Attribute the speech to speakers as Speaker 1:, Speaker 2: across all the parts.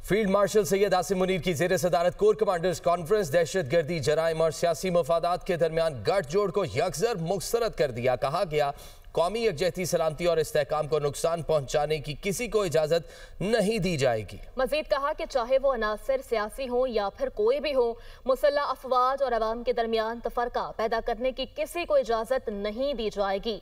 Speaker 1: Field marshal Syed Asim Munir की ज़ेर सदारत कोर कमांडर्स कॉन्फ्रेंस दहशत गर्दी, जराइम और सियासी मफादात के दरमियान गठजोड़ को यकजर मुस्तरद कर दिया। कहा गया कौमी यकजहती, सलामती और इस्तेहकाम को नुकसान पहुंचाने की किसी को इजाजत नहीं दी जाएगी। मजीद कहा कि चाहे वो अनासर सियासी हो या फिर कोई भी हो, मुसल्लह अफवाज और अवाम के दरमियान तफरका पैदा करने की किसी को इजाजत नहीं दी जाएगी।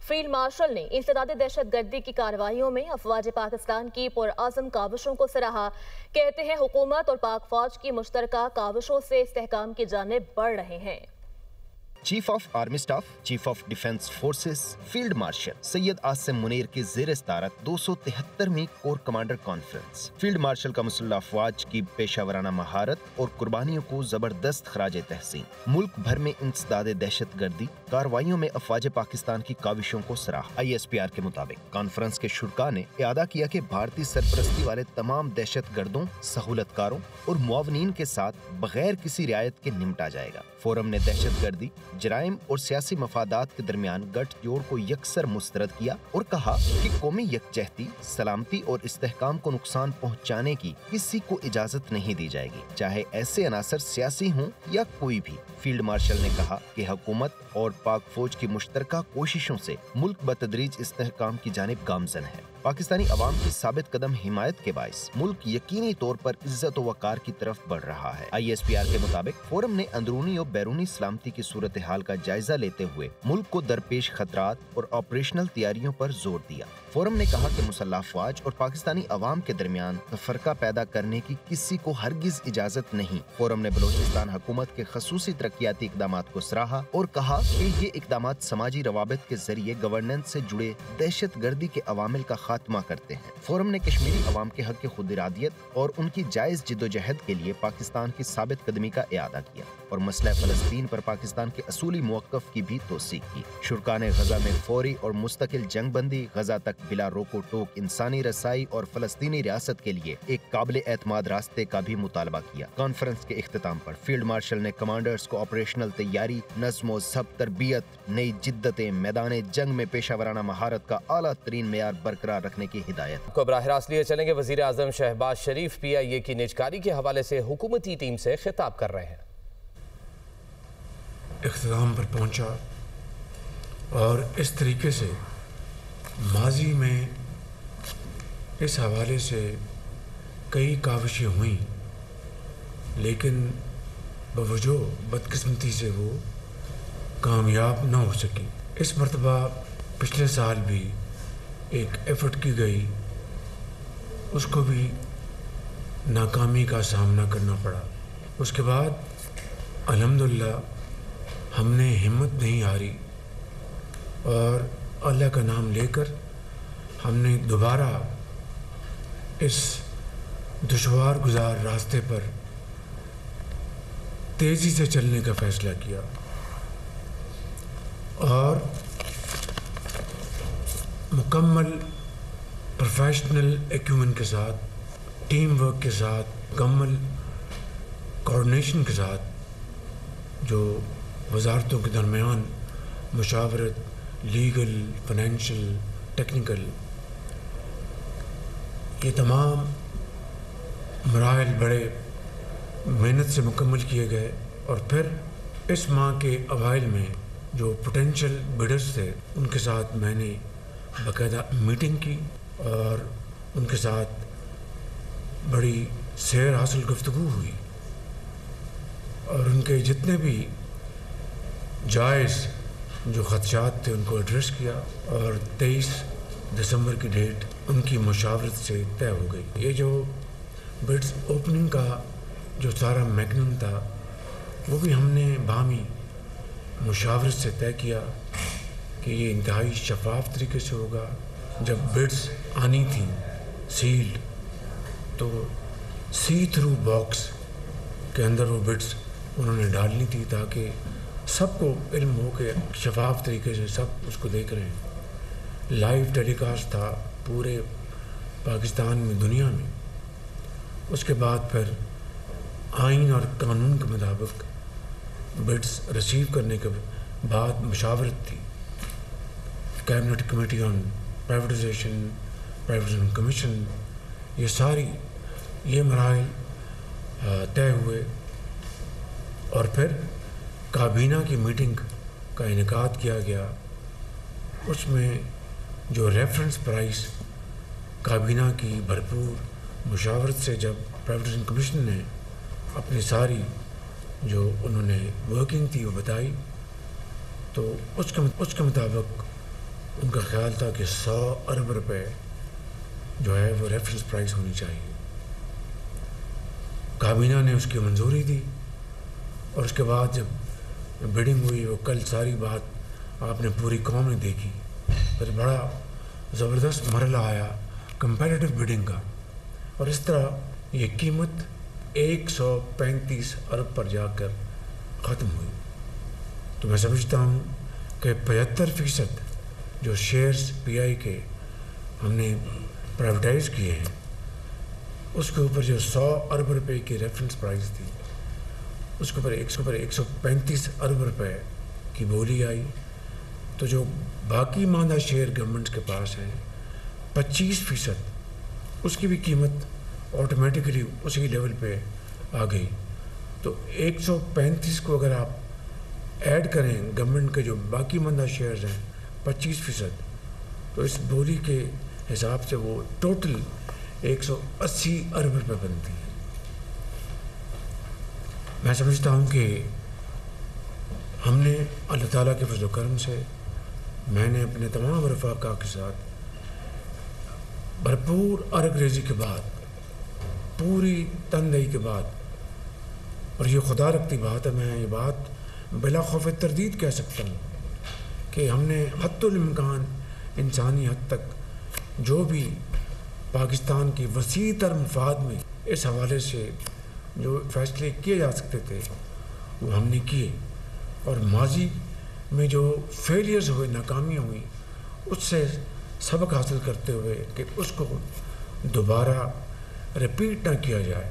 Speaker 1: फील्ड मार्शल ने इंसदाद दहशत गर्दी की कार्रवाइयों में अफवाज पाकिस्तान की पुरअज़म काविशों को सराहा। कहते हैं हुकूमत और पाक फौज की मुश्तरका काविशों से इस्तेहकाम की जानिब बढ़ रहे हैं।
Speaker 2: Chief of army staff, chief of defence forces, field marshal Syed Asim Munir की ज़ेर सदारत 273वीं corps commander conference. Field marshal का मुसल्लह अफवाज की पेशावराना महारत और कुर्बानियों को जबरदस्त खराज तहसीन। मुल्क भर में इंसदाद दहशत गर्दी कार्रवाइयों में अफवाज पाकिस्तान की काविशों को सराहा। ISPR के मुताबिक कॉन्फ्रेंस के शुरका ने इआदा किया कि भारतीय सरपरस्ती वाले तमाम दहशत गर्दों, सहूलतकारों और मुआवनीन के साथ बगैर किसी रियायत के निपटा जाएगा। फोरम ने दहशत गर्दी, जराइम और सियासी मफादात के दरमियान गठजोड़ को यकसर मुस्तरद किया और कहा कि कौमी यकजहती, सलामती और इस्तेहकाम को नुकसान पहुंचाने की किसी को इजाजत नहीं दी जाएगी, चाहे ऐसे अनासर सियासी हों या कोई भी। फील्ड मार्शल ने कहा कि हुकूमत और पाक फौज की मुश्तरका कोशिशों से मुल्क बतदरीज इस्तेहकाम की जानिब गामजन है। पाकिस्तानी अवाम की साबित कदम हिमायत के बाइस मुल्क यकीनी तौर पर इज्जत व वकार की तरफ बढ़ रहा है। ISPR के मुताबिक फोरम ने अंदरूनी और बैरूनी सलामती की सूरत हाल का जायजा लेते हुए मुल्क को दरपेश खतरात और ऑपरेशनल तैयारियों पर जोर दिया। फोरम ने कहा कि मुसल्लह अफवाज और पाकिस्तानी अवाम के दरमियान तफरका पैदा करने की किसी को हरगिज इजाजत नहीं। फोरम ने बलोचिस्तान हुकूमत के खसूसी तरक्याती इकदामात को सराहा और कहा कि ये इकदामात समाजी रवाबित के जरिए गवर्नेंस से जुड़े दहशत गर्दी के अवामिल का खात्मा करते हैं। फोरम ने कश्मीरी अवाम के हक खुद इरादियत और उनकी जायज जिद्दोजहद के लिए पाकिस्तान की साबित कदमी का इआदा किया और मसला फलस्तीन पर पाकिस्तान के असूली मौक़िफ़ की भी तौसीक की। शुरका ने गजा में फौरी और मुस्तकिल जंग बंदी, गजा तक बिला रोको टोक इंसानी रसाई और फलस्तीनी रियासत के लिए एक काबिल एतमाद रास्ते का भी मुतालबा किया। कॉन्फ्रेंस के इख्तिताम पर फील्ड मार्शल ने कमांडर्स को ऑपरेशनल तैयारी, नज़्म ज़ब्त, तरबियत, नई जिद्दतें, मैदान जंग में पेशावराना महारत का आला तरीन मेयार बरकरार रखने की हिदायत
Speaker 1: को बराह रास्त लिए चलेंगे। वज़ीर आज़म शहबाज शरीफ PIA की निजकारी के हवाले से हुकूमती टीम से खिताब कर रहे हैं।
Speaker 3: इख्तिताम पर पहुंचा और इस तरीके से माजी में इस हवाले से कई काविशें हुई, लेकिन बवजह बदकिस्मती से वो कामयाब न हो सकी। इस मरतबा पिछले साल भी एक एफर्ट की गई, उसको भी नाकामी का सामना करना पड़ा। उसके बाद अल्हम्दुलिल्लाह हमने हिम्मत नहीं हारी और अल्लाह का नाम लेकर हमने दोबारा इस दुश्वार गुजार रास्ते पर तेज़ी से चलने का फ़ैसला किया और मुकम्मल प्रोफेशनल एक्यूमेंट के साथ, टीम वर्क के साथ, मुकम्मल कोऑर्डिनेशन के साथ जो वजारतों के दरमियान मुशावरत, लीगल, फाइनेंशियल, टेक्निकल, ये तमाम मराहल बड़े मेहनत से मुकम्मल किए गए और फिर इस माह के अवाइल में जो पोटेंशियल बिडर्स थे उनके साथ मैंने बाकायदा मीटिंग की और उनके साथ बड़ी सैर हासिल गुफ्तगू हुई और उनके जितने भी जायज़ जो खदशात थे उनको एड्रेस किया और 23 दिसंबर की डेट उनकी मुशावरत से तय हो गई। ये जो बिड्स ओपनिंग का जो सारा मैकेनिज्म था वो भी हमने बाहमी मुशावरत से तय किया कि ये इंतहाई शफाफ तरीके से होगा। जब बिड्स आनी थी सील्ड, तो सी थ्रू बॉक्स के अंदर वो बिड्स उन्होंने डालनी थी ताकि सबको इल्म हो के शफाफ तरीके से सब उसको देख रहे हैं। लाइव टेलीकास्ट था पूरे पाकिस्तान में, दुनिया में। उसके बाद फिर आइन और कानून के मुताबिक बिड्स रिसीव करने के बाद मुशावरत थी। Cabinet committee on privatisation commission, ये सारी ये मराहल तय हुए और फिर काबीना की मीटिंग का इनेकाद किया गया। उसमें जो रेफरेंस प्राइस काबीना की भरपूर मुशावरत से जब प्राइवेटाइजेशन कमीशन ने अपनी सारी जो उन्होंने वर्किंग थी वो बताई, तो उसके मुताबिक उनका ख्याल था कि 100 अरब रुपए जो है वो रेफरेंस प्राइस होनी चाहिए। काबीना ने उसकी मंजूरी दी और उसके बाद जब बिडिंग हुई, वो कल सारी बात आपने पूरी कौम ने देखी, फिर बड़ा ज़बरदस्त मरला आया कंपैरेटिव बिडिंग का, और इस तरह ये कीमत 135 अरब पर जाकर ख़त्म हुई। तो मैं समझता हूँ कि 75% जो शेयर्स पीआई के हमने प्राइवेटाइज किए हैं, उसके ऊपर जो 100 अरब रुपए की रेफरेंस प्राइस थी, उसके ऊपर 135 अरब रुपए की बोली आई। तो जो बाकी मांदा शेयर गवर्नमेंट के पास हैं 25%, उसकी भी कीमत ऑटोमेटिकली उसी लेवल पे आ गई। तो 135 को अगर आप ऐड करें गवर्नमेंट के जो बाकी मांदा शेयर्स हैं 25%, तो इस बोली के हिसाब से वो टोटल 180 अरब रुपये बनती है। मैं समझता हूँ कि हमने अल्लाह ताला के फज़ल करम से मैंने अपने तमाम रफ़ाक़ा के साथ भरपूर अर्गरेज़ी के बाद, पूरी तनदेही के बाद, और ये खुदा रखती बात है, मैं ये बात बिला खौफ़ तरदीद कह सकता हूँ कि हमने हद्दुल इम्कान इंसानी हद तक जो भी पाकिस्तान की वसी तर मफाद में इस हवाले से जो फ़ैसले किए जा सकते थे वो हमने किए, और माजी में जो फेलियर्स हुए, नाकामियाँ हुई, उससे सबक हासिल करते हुए कि उसको दोबारा रिपीट ना किया जाए।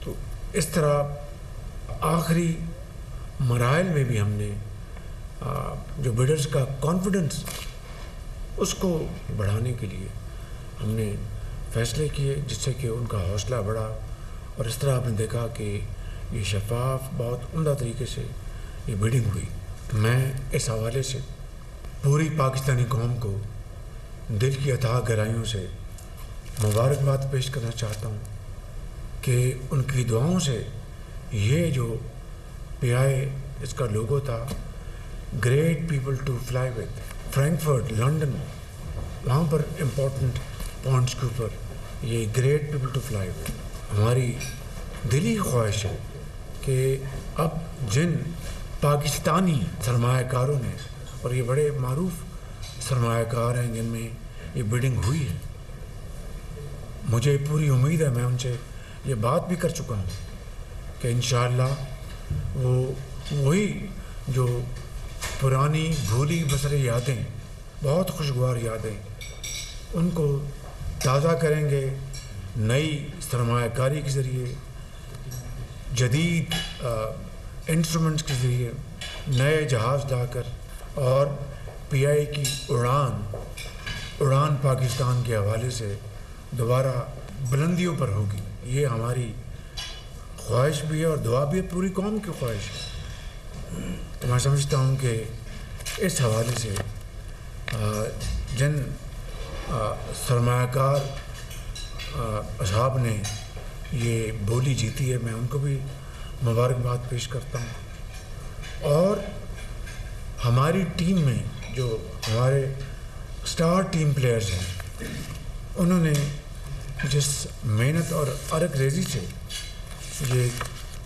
Speaker 3: तो इस तरह आखिरी मराहल में भी हमने जो बिडर्स का कॉन्फिडेंस उसको बढ़ाने के लिए हमने फ़ैसले किए, जिससे कि उनका हौसला बढ़ा, और इस तरह आपने देखा कि ये शफाफ बहुत उम्दा तरीके से ये बिडिंग हुई। मैं इस हवाले से पूरी पाकिस्तानी कौम को दिल की अथाह गहराइयों से मुबारकबाद पेश करना चाहता हूँ कि उनकी दुआओं से ये जो पीआई इसका लोगो था, great people to fly with, Frankfurt, London, वहाँ पर इम्पोर्टेंट पॉइंट्स के ऊपर ये great people to fly with, हमारी दिली ख्वाहिश है कि अब जिन पाकिस्तानी सरमायाकारों ने, और ये बड़े मारूफ सरमायाकार हैं जिनमें ये बिडिंग हुई है, मुझे पूरी उम्मीद है, मैं उनसे ये बात भी कर चुका हूँ कि इंशाअल्लाह वो वही जो पुरानी भूली बसरे यादें, बहुत खुशगवार यादें, उनको ताज़ा करेंगे नई सरमायाकारी के ज़रिए, जदीद इंस्ट्रूमेंट्स के ज़रिए, नए जहाज़ लाकर, और पीआई की उड़ान पाकिस्तान के हवाले से दोबारा बुलंदियों पर होगी। ये हमारी ख्वाहिश भी है और दुआ भी है, पूरी कौम की ख्वाहिश है। तो मैं समझता हूँ कि इस हवाले से जिन सरमायाकार असहाब ने ये बोली जीती है, मैं उनको भी मुबारकबाद पेश करता हूँ। और हमारी टीम में जो हमारे स्टार टीम प्लेयर्स हैं, उन्होंने जिस मेहनत और अर्क-रेज़ी से ये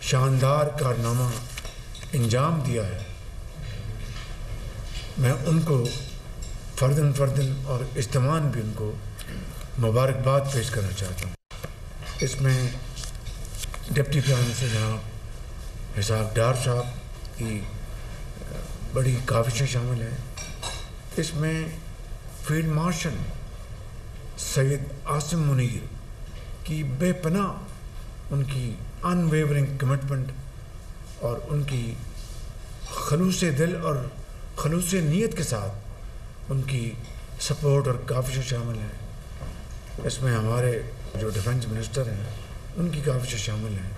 Speaker 3: शानदार कारनामा अंजाम दिया है, मैं उनको फ़र्दन और इज्तिमान भी उनको मुबारकबाद पेश करना चाहता हूँ। इसमें डिप्टी प्राइम मिनिस्टर जनाब इसहाक डार साहब की बड़ी काविशें शामिल हैं। इसमें फील्ड मार्शल सैयद आसिम मुनीर की बेपनाह उनकी अनवेवरिंग कमिटमेंट और उनकी खलूस दिल और खलूस नीयत के साथ उनकी सपोर्ट और काविशें शामिल हैं। इसमें हमारे जो डिफेंस मिनिस्टर हैं ان کی کاوشیں شامل ہیں،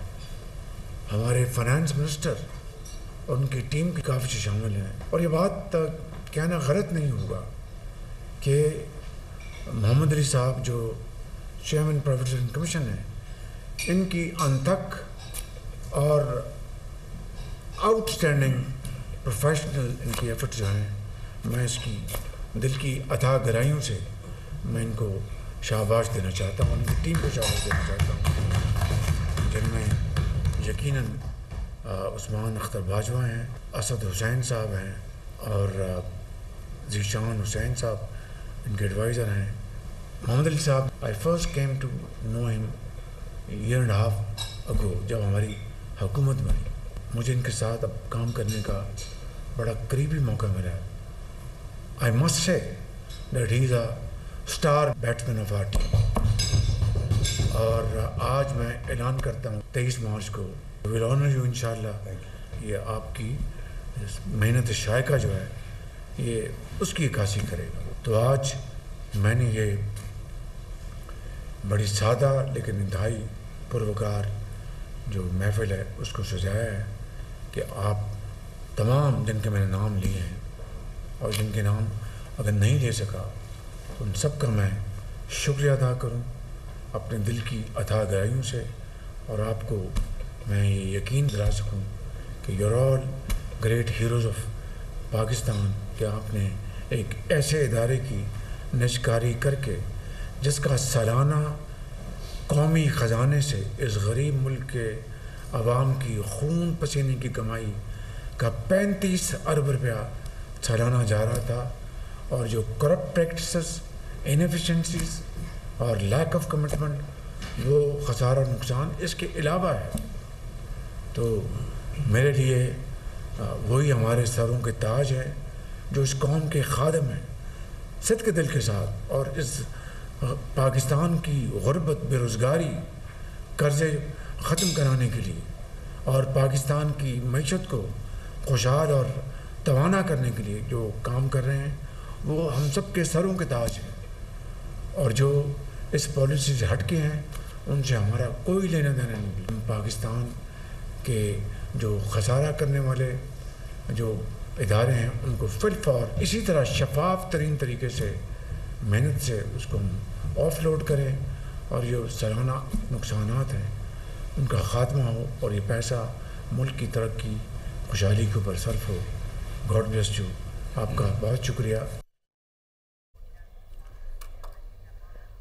Speaker 3: ہمارے فائنانس منسٹر اور ان کی ٹیم کی کاوشیں شامل ہیں، اور یہ بات کہنا غلط نہیں ہوگا کہ محمد علی صاحب جو چیئرمین پرائیویٹ سیکٹر کمیشن ہیں، ان کی انتھک اور آؤٹ اسٹینڈنگ پروفیشنل ان کی ایفرٹ جو ہیں، میں اس کی دل کی عطا گرائیوں سے میں ان کو شاباش دینا چاہتا ہوں، ان کی ٹیم کو شاباش دینا چاہتا ہوں، جن میں یقیناً عثمان اختر باجوہ ہیں، اسد حسین صاحب ہیں، اور ذیشان حسین صاحب ان کے ایڈوائزر ہیں۔ محمد علی صاحب I first came to know him a year and a half ago جب ہماری حکومت بنی، مجھے ان کے ساتھ اب کام کرنے کا بڑا قریبی موقع ملا ہے۔ I must say that he is a star batsman of our team، اور آج میں اعلان کرتا ہوں 23 مارچ کو will honor you انشاءاللہ، یہ آپ کی محنت شائقہ جو ہے یہ اس کی عکاسی کرے گا۔ تو آج میں نے یہ بڑی سادہ لیکن انتہائی پروکار جو محفل ہے اس کو سجایا ہے کہ آپ تمام جن کے میں نے نام لیے ہیں اور جن کے نام اگر نہیں لے سکا تو ان سب کا میں شکریہ ادا کروں اپنے دل کی عطا گرائیوں سے، اور آپ کو میں یہ یقین دلا سکوں کہ you are all great heroes of Pakistan, کہ آپ نے ایک ایسے ادارے کی نجکاری کر کے جس کا سالانہ قومی خزانے سے اس غریب ملک کے عوام کی خون پسینے کی کمائی کا 35 ارب روپیہ سالانہ جا رہا تھا، اور جو کرپٹ پریکٹسز، انیفیشنسیز اور لیک آف کمٹمنٹ، وہ خسارہ نقصان اس کے علاوہ ہے۔ تو میرے لیے وہی ہمارے سروں کے تاج ہے جو اس قوم کے خادم ہیں، صدق دل کے ساتھ، اور اس پاکستان کی غربت، بے روزگاری، قرضے ختم کرانے کے لیے اور پاکستان کی معیشت کو خوشحال اور توانا کرنے کے لیے جو کام کر رہے ہیں وہ ہم سب کے سروں کے تاج ہیں، اور جو اس پالیسی سے ہٹ کے ہیں ان سے ہمارا کوئی لینا دینا نہیں۔ ہم پاکستان کے جو خسارہ کرنے والے جو ادارے ہیں ان کو فل فور اسی طرح شفاف ترین طریقے سے محنت سے اس کو ہم آف لوڈ کریں، اور جو سالانہ نقصانات ہیں ان کا خاتمہ ہو اور یہ پیسہ ملک کی ترقی خوشحالی کے اوپر صرف ہو۔ گاڈ بلیس یو، آپ کا بہت شکریہ۔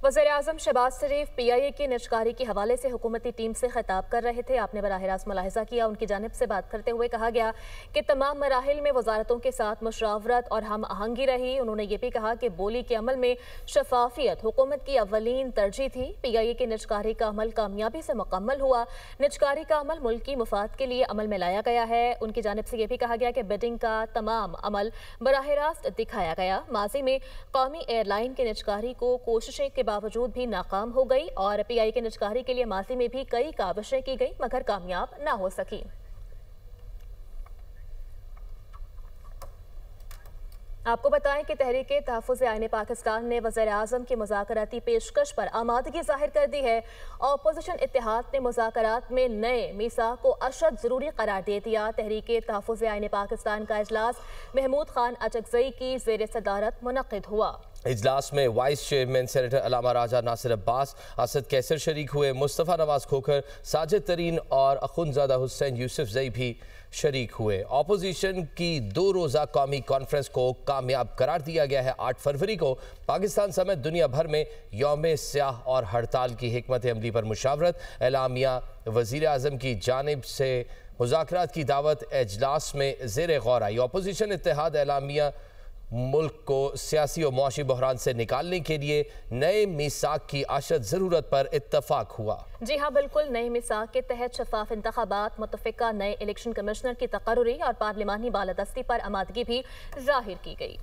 Speaker 4: وزیراعظم شہباز شریف پی آئی اے کی نجکاری کے حوالے سے حکومتی ٹیم سے خطاب کر رہے تھے۔ آپ نے براہ راست ملاحظہ کیا، ان کی جانب سے بات کرتے ہوئے کہا گیا کہ تمام مراحل میں وزارتوں کے ساتھ مشاورت اور ہم آہنگی رہی۔ انہوں نے یہ بھی کہا کہ بولی کے عمل میں شفافیت حکومت کی اولین ترجیح تھی۔ پی آئی اے کی نجکاری کا عمل کامیابی سے مکمل ہوا۔ نجکاری کا عمل ملکی مفاد کے لیے عمل میں لایا گیا ہے۔ ان کی جانب سے یہ بھی کہا گیا کہ بیڈنگ کا تمام عمل براہ راست دکھایا گیا۔ ماضی میں قومی ایئر لائن کی نجکاری کو کوششیں کے باوجود بھی ناکام ہو گئی، اور پی آئی کے نجکاری کے لیے ماضی میں بھی کئی کاوشیں کی گئی مگر کامیاب نہ ہو سکی۔ آپ کو بتائیں کہ تحریک تحفظ آئین پاکستان نے وزیر اعظم کی مذاکراتی پیشکش پر آمادگی ظاہر کر دی ہے۔ اپوزیشن اتحاد نے مذاکرات میں نئے میثاق کو اشد ضروری قرار دے دیا۔ تحریک تحفظ آئین پاکستان کا اجلاس محمود خان اچکزئی کی زیر صدارت منعقد ہوا۔
Speaker 1: اجلاس میں وائس چیئرمین سینیٹر علامہ راجہ ناصر عباس، اسد کیسر شریک ہوئے، مصطفیٰ نواز کھوکھر، ساجد ترین اور اخندزادہ حسین یوسف زئی بھی شریک ہوئے۔ اپوزیشن کی 2 روزہ قومی کانفرنس کو کامیاب قرار دیا گیا ہے۔ 8 فروری کو پاکستان سمیت دنیا بھر میں یوم سیاہ اور ہڑتال کی حکمت عملی پر مشاورت۔ اعلامیہ وزیر اعظم کی جانب سے مذاکرات کی دعوت اجلاس میں زیر غور آئی۔ اپوزیشن اتحاد اعلامیہ ملک کو سیاسی اور معاشی بحران سے نکالنے کے لیے نئے میثاق کی اشد ضرورت پر اتفاق ہوا۔
Speaker 4: جی ہاں بالکل، نئے میثاق کے تحت شفاف انتخابات، متفقہ نئے الیکشن کمشنر کی تقرری اور پارلیمانی بالادستی پر آمادگی بھی ظاہر کی گئی۔